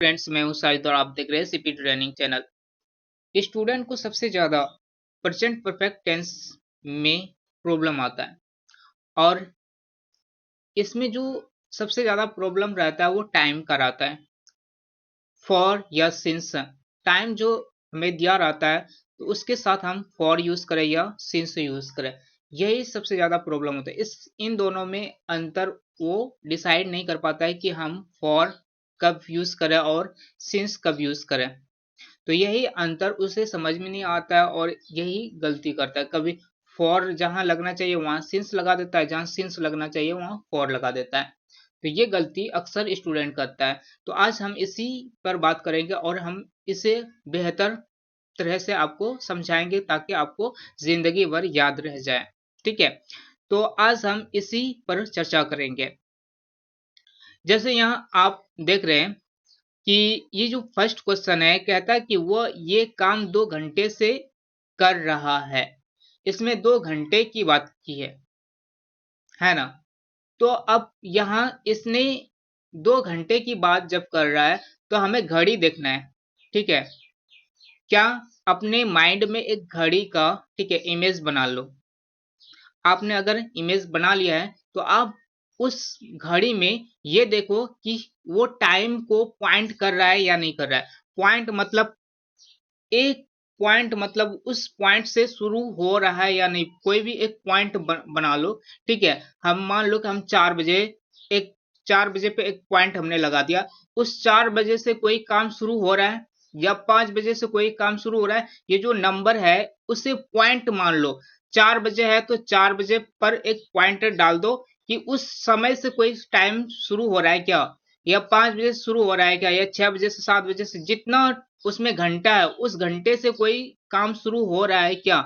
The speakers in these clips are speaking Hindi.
फ्रेंड्स, मैं हूं साजिद और आप देख रहे हैं सीपी ट्रेनिंग चैनल। स्टूडेंट को सबसे ज्यादा प्रेजेंट परफेक्ट टेंस में प्रॉब्लम आता है और इसमें जो सबसे ज्यादा प्रॉब्लम रहता है वो टाइम का रहता है। फॉर या सिंस टाइम जो हमें दिया रहता है तो उसके साथ हम फॉर यूज करें या सिंस यूज करें, यही सबसे ज्यादा प्रॉब्लम होता है। इन दोनों में अंतर वो डिसाइड नहीं कर पाता है कि हम फॉर कब यूज करें और सिंस कब यूज करें। तो यही अंतर उसे समझ में नहीं आता है और यही गलती करता है। कभी फॉर जहां लगना चाहिए वहां सिंस लगा देता है, जहां सिंस लगना चाहिए वहां फॉर लगा देता है। तो ये गलती अक्सर स्टूडेंट करता है। तो आज हम इसी पर बात करेंगे और हम इसे बेहतर तरह से आपको समझाएंगे ताकि आपको जिंदगी भर याद रह जाए। ठीक है, तो आज हम इसी पर चर्चा करेंगे। जैसे यहाँ आप देख रहे हैं कि ये जो फर्स्ट क्वेश्चन है, कहता है कि वह ये काम 2 घंटे से कर रहा है। इसमें 2 घंटे की बात की है ना। तो अब यहाँ इसने 2 घंटे की बात जब कर रहा है तो हमें घड़ी देखना है। ठीक है, क्या अपने माइंड में एक घड़ी का, ठीक है, इमेज बना लो। आपने अगर इमेज बना लिया है तो आप उस घड़ी में ये देखो कि वो टाइम को पॉइंट कर रहा है या नहीं कर रहा है। पॉइंट मतलब एक पॉइंट मतलब उस पॉइंट से शुरू हो रहा है या नहीं। कोई भी एक पॉइंट बना लो। ठीक है, हम मान लो कि हम 4 बजे, एक 4 बजे पे एक पॉइंट हमने लगा दिया। उस 4 बजे से कोई काम शुरू हो रहा है या 5 बजे से कोई काम शुरू हो रहा है, ये जो नंबर है उसे पॉइंट मान लो। 4 बजे है तो 4 बजे पर एक पॉइंट डाल दो कि उस समय से कोई टाइम शुरू हो रहा है क्या, या 5 बजे से शुरू हो रहा है क्या, या 6 बजे से 7 बजे से, जितना उसमें घंटा है उस घंटे से कोई काम शुरू हो रहा है क्या।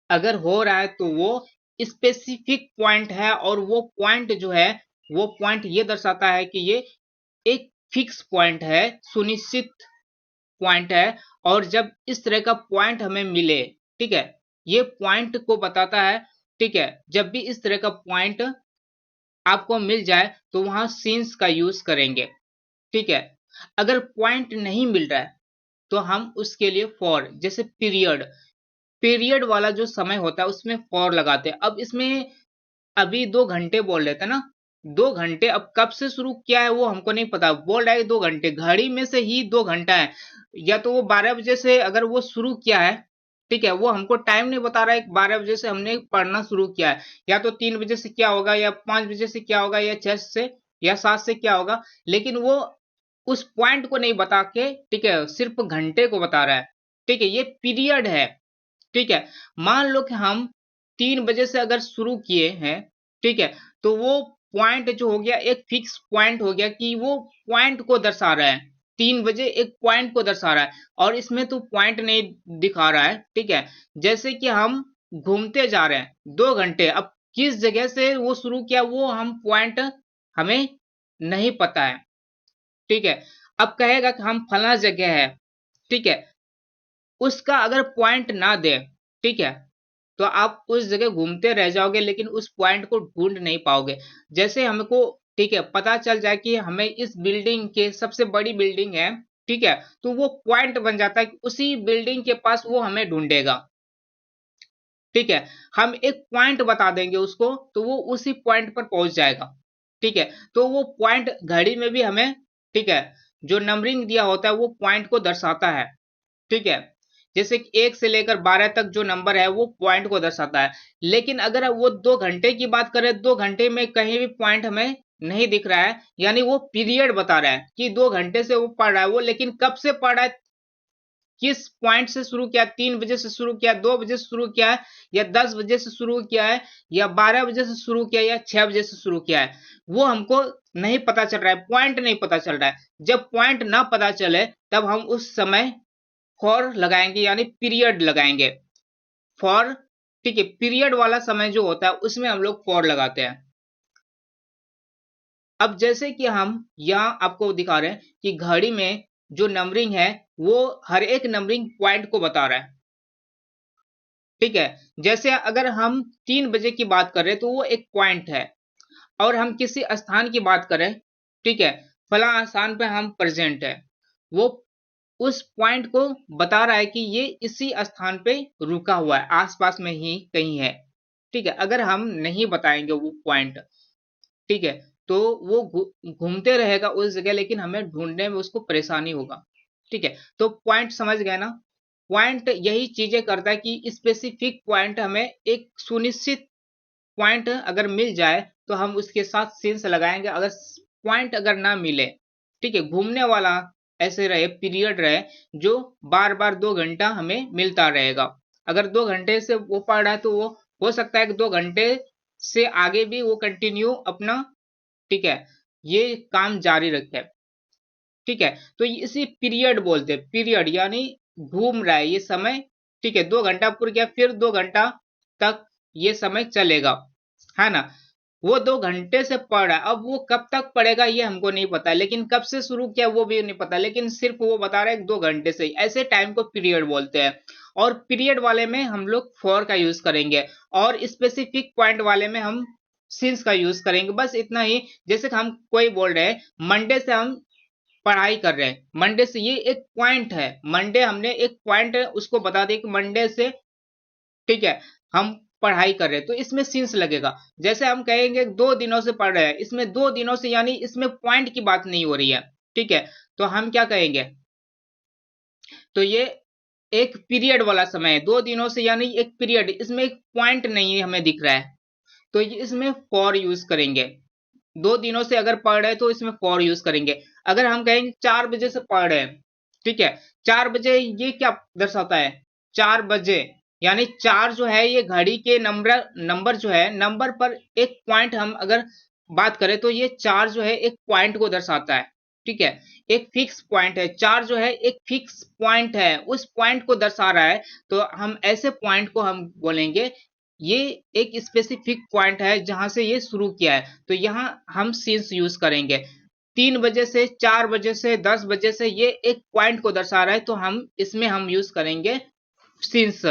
अगर हो रहा है तो वो स्पेसिफिक पॉइंट है और वो पॉइंट जो है वो पॉइंट ये दर्शाता है कि ये एक फिक्स पॉइंट है, सुनिश्चित पॉइंट है। और जब इस तरह का पॉइंट हमें मिले, ठीक है, ये पॉइंट को बताता है। ठीक है, जब भी इस तरह का पॉइंट आपको मिल जाए तो वहां सिंस का यूज करेंगे। ठीक है, अगर पॉइंट नहीं मिल रहा है तो हम उसके लिए फॉर, जैसे पीरियड, पीरियड वाला जो समय होता है उसमें फॉर लगाते हैं। अब इसमें अभी 2 घंटे बोल रहे थे ना, 2 घंटे अब कब से शुरू किया है वो हमको नहीं पता। बोल रहा है 2 घंटे, घड़ी में से ही 2 घंटा है। या तो वो 12 बजे से अगर वो शुरू किया है, ठीक है, वो हमको टाइम नहीं बता रहा है 12 बजे से हमने पढ़ना शुरू किया है, या तो 3 बजे से क्या होगा, या 5 बजे से क्या होगा, या 6 से या 7 से क्या होगा। लेकिन वो उस पॉइंट को नहीं बता के, ठीक है, सिर्फ घंटे को बता रहा है। ठीक है, ये पीरियड है। ठीक है, मान लो कि हम 3 बजे से अगर शुरू किए हैं, ठीक है, तो वो पॉइंट जो हो गया एक फिक्स पॉइंट हो गया कि वो पॉइंट को दर्शा रहा है। 3 बजे एक पॉइंट को दर्शा रहा है और इसमें तो पॉइंट नहीं दिखा रहा है। ठीक है, जैसे कि हम घूमते जा रहे हैं 2 घंटे, अब किस जगह से वो शुरू किया वो हम पॉइंट हमें नहीं पता है। ठीक है, अब कहेगा कि हम फला जगह है, ठीक है, उसका अगर पॉइंट ना दे, ठीक है, तो आप उस जगह घूमते रह जाओगे लेकिन उस पॉइंट को ढूंढ नहीं पाओगे। जैसे हमको, ठीक है, पता चल जाए कि हमें इस बिल्डिंग के सबसे बड़ी बिल्डिंग है, ठीक है, तो वो पॉइंट बन जाता है कि उसी बिल्डिंग के पास वो हमें ढूंढेगा। ठीक है, हम एक पॉइंट बता देंगे उसको तो वो उसी पॉइंट पर पहुंच जाएगा। ठीक है, तो वो पॉइंट घड़ी में भी हमें, ठीक है, जो नंबरिंग दिया होता है वो पॉइंट को दर्शाता है। ठीक है, जैसे कि 1 से लेकर 12 तक जो नंबर है वो पॉइंट को दर्शाता है। लेकिन अगर वो 2 घंटे की बात करें, 2 घंटे में कहीं भी पॉइंट हमें नहीं दिख रहा है, यानी वो पीरियड बता रहा है कि 2 घंटे से वो पढ़ रहा है। वो लेकिन कब से पढ़ रहा है, किस पॉइंट से शुरू किया, 3 बजे से शुरू किया, 2 बजे से शुरू किया है, या 10 बजे से शुरू किया है, या 12 बजे से शुरू किया, या 6 बजे से शुरू किया है, वो हमको नहीं पता चल रहा है, पॉइंट नहीं पता चल रहा है। जब पॉइंट ना पता चले तब हम उस समय फॉर लगाएंगे यानी पीरियड लगाएंगे। फॉर, ठीक है, पीरियड वाला समय जो होता है उसमें हम लोग फॉर लगाते हैं। अब जैसे कि हम यहाँ आपको दिखा रहे हैं कि घड़ी में जो नंबरिंग है वो हर एक नंबरिंग पॉइंट को बता रहा है। ठीक है, जैसे अगर हम 3 बजे की बात कर रहे हैं तो वो एक पॉइंट है, और हम किसी स्थान की बात करें, ठीक है, फला स्थान पे हम प्रेजेंट है, वो उस पॉइंट को बता रहा है कि ये इसी स्थान पे रुका हुआ है, आसपास में ही कहीं है। ठीक है, अगर हम नहीं बताएंगे वो पॉइंट, ठीक है, तो वो घूमते रहेगा उस जगह, लेकिन हमें ढूंढने में उसको परेशानी होगा। ठीक है, तो पॉइंट समझ गए ना। पॉइंट यही चीजें करता है कि स्पेसिफिक पॉइंट, हमें एक सुनिश्चित पॉइंट अगर मिल जाए तो हम उसके साथ सिंस लगाएंगे। अगर पॉइंट अगर ना मिले, ठीक है, घूमने वाला ऐसे रहे, पीरियड रहे, जो बार बार 2 घंटा हमें मिलता रहेगा। अगर 2 घंटे से वो पढ़ रहा है तो वो हो सकता है कि 2 घंटे से आगे भी वो कंटिन्यू अपना, ठीक है, ये काम जारी रखे। ठीक है, तो इसी पीरियड बोलते हैं, पीरियड यानी घूम रहा है ये समय। ठीक है, 2 घंटा पूरा गया, फिर 2 घंटा तक ये समय चलेगा, है ना। वो 2 घंटे से पढ़ रहा है, अब वो कब तक पढ़ेगा ये हमको नहीं पता, लेकिन कब से शुरू किया वो भी नहीं पता, लेकिन सिर्फ वो बता रहा है 2 घंटे से ही। ऐसे टाइम को पीरियड बोलते हैं। और पीरियड वाले में हम लोग फॉर का यूज करेंगे, और स्पेसिफिक पॉइंट वाले में हम सिंस का यूज करेंगे, बस इतना ही। जैसे कि हम कोई बोल रहे हैं मंडे से हम पढ़ाई कर रहे हैं, मंडे से, ये एक पॉइंट है, मंडे हमने एक पॉइंट है उसको बता दिया कि मंडे से, ठीक है, हम पढ़ाई कर रहे हैं, तो इसमें सिंस लगेगा। जैसे हम कहेंगे 2 दिनों से पढ़ रहे हैं, इसमें 2 दिनों से यानी इसमें पॉइंट की बात नहीं हो रही है। ठीक है, तो हम क्या कहेंगे, तो ये एक पीरियड वाला समय है, 2 दिनों से यानी एक पीरियड, इसमें एक पॉइंट नहीं है हमें दिख रहा है, तो इसमें फॉर यूज करेंगे। 2 दिनों से अगर पढ़ रहे हैं तो इसमें फॉर यूज करेंगे। अगर हम कहेंगे 4 बजे से पढ़ रहे हैं, ठीक है, 4 बजे, ये क्या दर्शाता है, 4 बजे, यानी 4 जो है ये घड़ी के नंबर, नंबर जो है, नंबर पर एक पॉइंट हम अगर बात करें तो ये 4 जो है एक पॉइंट को दर्शाता है। ठीक है, एक फिक्स पॉइंट है, 4 जो है एक फिक्स पॉइंट है, उस पॉइंट को दर्शा रहा है। तो हम ऐसे पॉइंट को हम बोलेंगे ये एक स्पेसिफिक पॉइंट है जहां से ये शुरू किया है, तो यहां हम सिंस यूज करेंगे। 3 बजे से, 4 बजे से, 10 बजे से, ये एक पॉइंट को दर्शा रहा है, तो हम इसमें हम यूज करेंगे सिंस।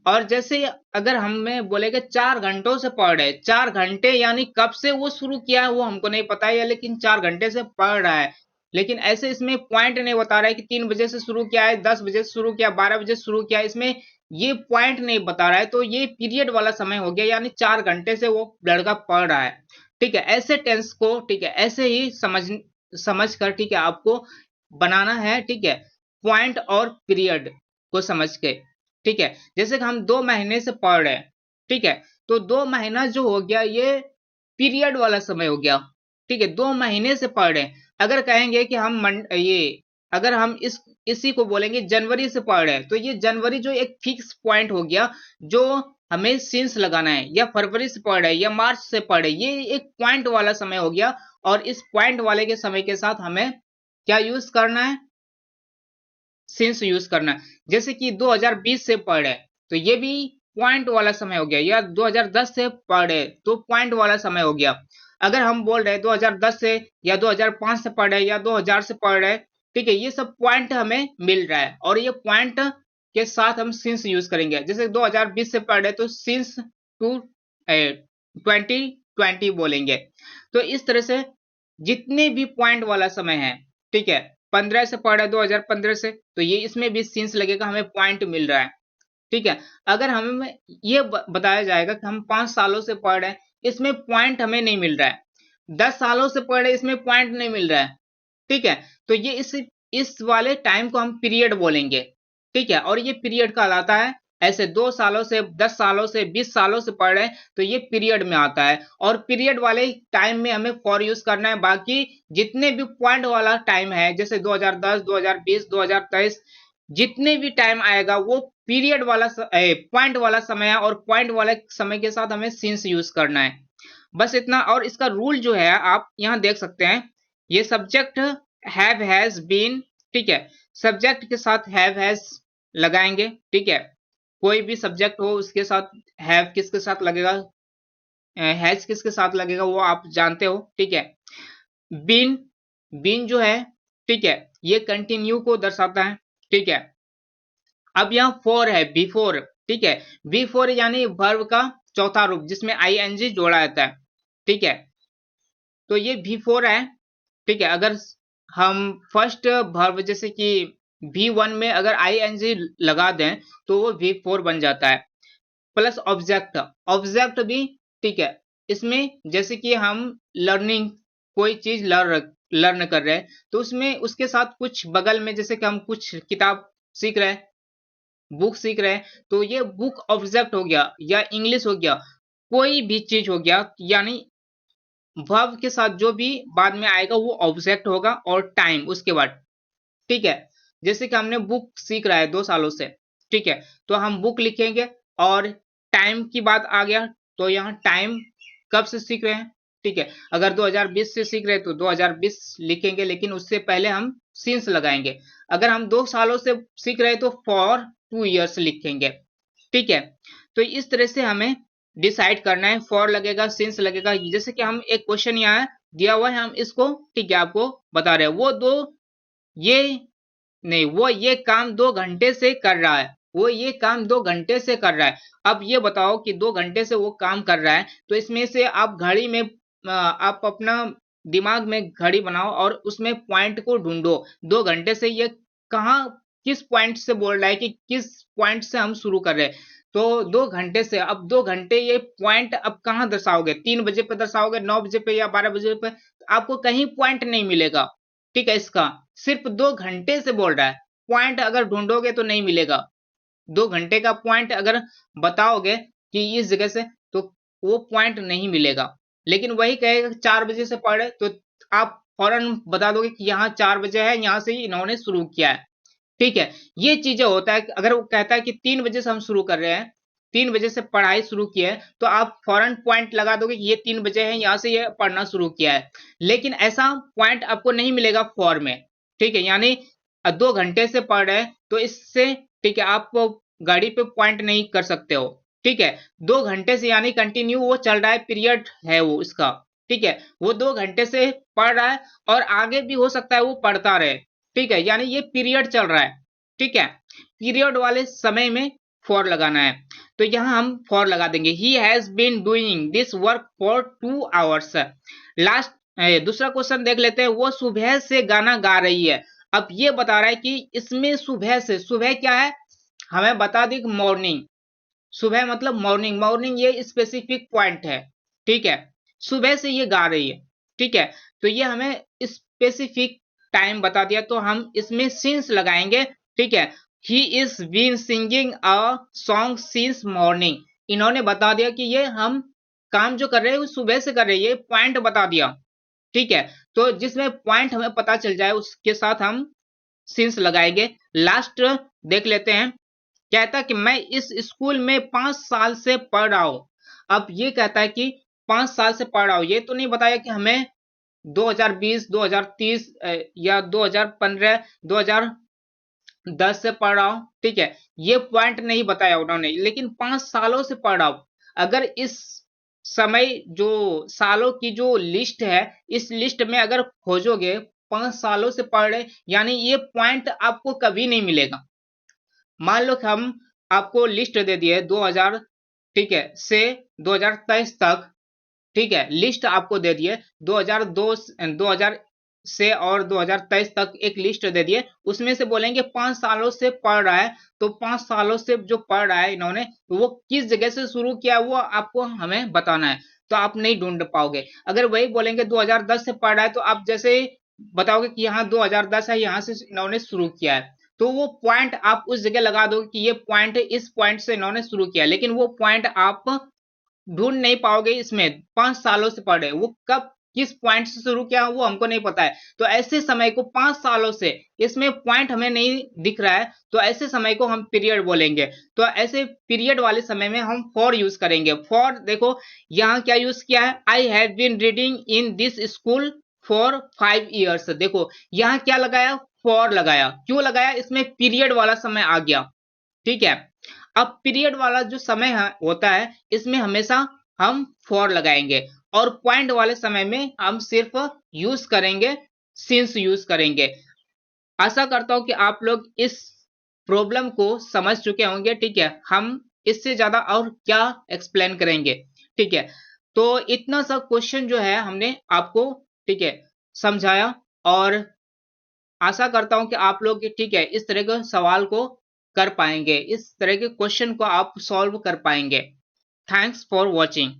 और जैसे अगर हमें बोलेगे 4 घंटों से पढ़ रहे, 4 घंटे यानी कब से वो शुरू किया है वो हमको नहीं पता है, लेकिन 4 घंटे से पढ़ रहा है। लेकिन ऐसे इसमें पॉइंट नहीं बता रहा है कि 3 बजे से शुरू किया है, 10 बजे से शुरू किया, 12 बजे से शुरू किया, इसमें ये पॉइंट नहीं बता रहा है, तो ये पीरियड वाला समय हो गया, यानी 4 घंटे से वो लड़का पढ़ रहा है। ठीक है, ऐसे टेंस को, ठीक है, ऐसे ही समझ कर, ठीक है, आपको बनाना है। ठीक है, पॉइंट और पीरियड को समझ के। ठीक है, जैसे कि हम 2 महीने से पढ़ रहे हैं, ठीक है, तो 2 महीना जो हो गया ये पीरियड वाला समय हो गया। ठीक है, 2 महीने से पढ़ रहे हैं। अगर कहेंगे कि हम ये, अगर हम इसी को बोलेंगे जनवरी से पढ़ रहे हैं, तो ये जनवरी जो एक फिक्स पॉइंट हो गया, जो हमें सिंस लगाना है, या फरवरी से पढ़ रहे हैं, या मार्च से पढ़ रहे हैं, ये एक पॉइंट वाला समय हो गया। और इस पॉइंट वाले के समय के साथ हमें क्या यूज करना है, सिंस यूज करना है। जैसे कि 2020 से पढ़ रहे, तो ये भी पॉइंट वाला समय हो गया, या 2010 से पढ़ रहे तो पॉइंट वाला समय हो गया। अगर हम बोल रहे 2010 से, या 2005 से पढ़ रहे, या 2000 से पढ़ रहे, ठीक है, ये सब पॉइंट हमें मिल रहा है, और ये पॉइंट के साथ हम सिंस यूज करेंगे। जैसे 2020 से पढ़ रहे तो सिंस टू 2020 बोलेंगे। तो इस तरह से जितने भी पॉइंट वाला समय है, ठीक है, 15 से पढ़ रहा है 2015 से, तो ये इसमें भी सिंस लगेगा, हमें पॉइंट मिल रहा है। ठीक है, अगर हमें ये बताया जाएगा कि हम 5 सालों से पढ़ रहे हैं, इसमें पॉइंट हमें नहीं मिल रहा है, 10 सालों से पढ़ रहे हैं, इसमें पॉइंट नहीं मिल रहा है। ठीक है, तो ये इस वाले टाइम को हम पीरियड बोलेंगे। ठीक है, और ये पीरियड कहलाता है, ऐसे 2 सालों से, 10 सालों से, 20 सालों से पढ़ रहे हैं तो ये पीरियड में आता है। और पीरियड वाले टाइम में हमें फॉर यूज करना है। बाकी जितने भी पॉइंट वाला टाइम है, जैसे 2010, 2020, 2023, जितने भी टाइम आएगा वो पीरियड वाला पॉइंट वाला समय है, और पॉइंट वाले समय के साथ हमें सिंस यूज करना है। बस इतना। और इसका रूल जो है आप यहाँ देख सकते हैं, ये सब्जेक्ट हैव हैज बीन, ठीक है, सब्जेक्ट के साथ हैव हैज लगाएंगे। ठीक है, कोई भी सब्जेक्ट हो उसके साथ हैव किसके साथ लगेगा, हैज किसके साथ लगेगा वो आप जानते हो। ठीक है, बीन, बीन जो है, ठीक है, ये कंटिन्यू को दर्शाता है। ठीक है, अब यहाँ फोर है, बिफोर। ठीक है, बिफोर यानी वर्ब का चौथा रूप जिसमें आईएनजी जोड़ा जाता है। ठीक है, तो ये बिफोर है। ठीक है, अगर हम फर्स्ट वर्ब जैसे कि V1 में अगर ing लगा दें तो वो V4 बन जाता है, प्लस ऑब्जेक्ट। ऑब्जेक्ट भी ठीक है, इसमें जैसे कि हम लर्निंग कोई चीज लर्न कर रहे हैं तो उसमें उसके साथ कुछ बगल में जैसे कि हम कुछ किताब सीख रहे हैं, बुक सीख रहे हैं, तो ये बुक ऑब्जेक्ट हो गया या इंग्लिश हो गया, कोई भी चीज हो गया, यानी वर्ब के साथ जो भी बाद में आएगा वो ऑब्जेक्ट होगा और टाइम उसके बाद। ठीक है, जैसे कि हमने बुक सीख रहा है 2 सालों से, ठीक है, तो हम बुक लिखेंगे और टाइम की बात आ गया तो यहाँ टाइम कब से सीख रहे हैं, ठीक है, अगर 2020 से सीख रहे हैं तो 2020 लिखेंगे, लेकिन उससे पहले हम सिंस लगाएंगे। अगर हम 2 सालों से सीख रहे हैं तो फॉर 2 इयर्स लिखेंगे। ठीक है, तो इस तरह से हमें डिसाइड करना है, फॉर लगेगा सिंस लगेगा। जैसे कि हम एक क्वेश्चन यहाँ दिया हुआ है, हम इसको ठीक है आपको बता रहे हैं, वो दो ये नहीं, वो ये काम 2 घंटे से कर रहा है, वो ये काम 2 घंटे से कर रहा है। अब ये बताओ कि 2 घंटे से वो काम कर रहा है, तो इसमें से आप घड़ी में आप अपना दिमाग में घड़ी बनाओ और उसमें पॉइंट को ढूंढो। 2 घंटे से ये कहाँ किस पॉइंट से बोल रहा है कि किस पॉइंट से हम शुरू कर रहे हैं। तो 2 घंटे से, अब 2 घंटे ये पॉइंट अब कहाँ दर्शाओगे, 3 बजे पे दर्शाओगे, 9 बजे पे या 12 बजे पे, तो आपको कहीं पॉइंट नहीं मिलेगा। ठीक है, इसका सिर्फ 2 घंटे से बोल रहा है, पॉइंट अगर ढूंढोगे तो नहीं मिलेगा। 2 घंटे का पॉइंट अगर बताओगे कि इस जगह से, तो वो पॉइंट नहीं मिलेगा। लेकिन वही कहेगा 4 बजे से पढ़ रहे, तो आप फौरन बता दोगे कि यहाँ 4 बजे है, यहाँ से ही इन्होंने शुरू किया है। ठीक है, ये चीजें होता है। अगर वो कहता है कि 3 बजे से हम शुरू कर रहे हैं, 3 बजे से पढ़ाई शुरू की है, तो आप फौरन पॉइंट लगा दोगे कि ये 3 बजे है, यहाँ से ये पढ़ना शुरू किया है। लेकिन ऐसा पॉइंट आपको नहीं मिलेगा फॉर में। ठीक है, यानी 2 घंटे से पढ़ रहे हैं तो इससे ठीक है आप गाड़ी पे पॉइंट नहीं कर सकते हो। ठीक है, 2 घंटे से यानी कंटिन्यू वो चल रहा है, पीरियड है वो इसका। ठीक है, वो 2 घंटे से पढ़ रहा है और आगे भी हो सकता है वो पढ़ता रहे। ठीक है, यानी ये पीरियड चल रहा है। ठीक है, पीरियड वाले समय में फॉर लगाना है, तो यहां हम फॉर लगा देंगे। He has been doing this work for 2 hours. Last दूसरा क्वेश्चन देख लेते हैं। वो सुबह से गाना गा रही है। अब ये बता रहा है कि इसमें सुबह से, सुबह क्या है हमें बता दी, मॉर्निंग। सुबह मतलब मॉर्निंग, मॉर्निंग ये स्पेसिफिक पॉइंट है। ठीक है, सुबह से ये गा रही है। ठीक है, तो ये हमें स्पेसिफिक टाइम बता दिया, तो हम इसमें सिंस लगाएंगे। ठीक है, he is been singing a song since morning. इन्होंने बता दिया कि ये हम काम जो कर रहे हैं वो सुबह से कर रहे हैं, ये पॉइंट बता दिया। ठीक है, तो जिसमें पॉइंट हमें पता चल जाए उसके साथ हम सिंस लगाएंगे। लास्ट देख लेते हैं। कहता है कि मैं इस स्कूल में 5 साल से पढ़ रहा हूं। अब ये कहता है कि 5 साल से पढ़ रहा हूं, ये तो नहीं बताया कि हमें 2020 2030 या 2015 2010 से पढ़ रहा हूं। ठीक है, ये पॉइंट नहीं बताया उन्होंने, लेकिन 5 सालों से पढ़ रहा हूं। अगर इस समय जो सालों की जो लिस्ट है, इस लिस्ट में अगर खोजोगे 5 सालों से पढ़ रहे, यानी ये पॉइंट आपको कभी नहीं मिलेगा। मान लो कि हम आपको लिस्ट दे दिए 2000 ठीक है से 2023 तक। ठीक है, लिस्ट आपको दे दिए 2002 2000 से और 2023 तक एक लिस्ट दे दिए, उसमें से बोलेंगे 5 सालों से पढ़ रहा है, तो 5 सालों से जो पढ़ रहा है इन्होंने, तो वो किस जगह से शुरू किया वो आपको हमें बताना है, तो आप नहीं ढूंढ पाओगे। अगर वही बोलेंगे 2010 से पढ़ रहा है, तो आप जैसे बताओगे कि यहाँ 2010 है, यहाँ से इन्होंने शुरू किया है, तो वो पॉइंट आप उस जगह लगा दोगे कि ये पॉइंट इस पॉइंट से इन्होंने शुरू किया, लेकिन वो पॉइंट आप ढूंढ नहीं पाओगे। इसमें 5 सालों से पढ़े, वो कब किस पॉइंट से शुरू किया वो हमको नहीं पता है। तो ऐसे समय को 5 सालों से, इसमें पॉइंट हमें नहीं दिख रहा है, तो ऐसे समय को हम पीरियड बोलेंगे। तो ऐसे पीरियड वाले समय में हम फॉर यूज करेंगे। फॉर देखो यहाँ क्या यूज किया है, I have been reading in this school for 5 years. देखो यहाँ क्या लगाया, फॉर लगाया। क्यों लगाया, इसमें पीरियड वाला समय आ गया। ठीक है, अब पीरियड वाला जो समय होता है इसमें हमेशा हम फॉर लगाएंगे, और पॉइंट वाले समय में हम सिर्फ यूज करेंगे, सिंस यूज करेंगे। आशा करता हूं कि आप लोग इस प्रॉब्लम को समझ चुके होंगे। ठीक है, हम इससे ज्यादा और क्या एक्सप्लेन करेंगे। ठीक है, तो इतना सा क्वेश्चन जो है हमने आपको ठीक है समझाया, और आशा करता हूं कि आप लोग ठीक है इस तरह के सवाल को कर पाएंगे, इस तरह के क्वेश्चन को आप सॉल्व कर पाएंगे। Thanks for watching.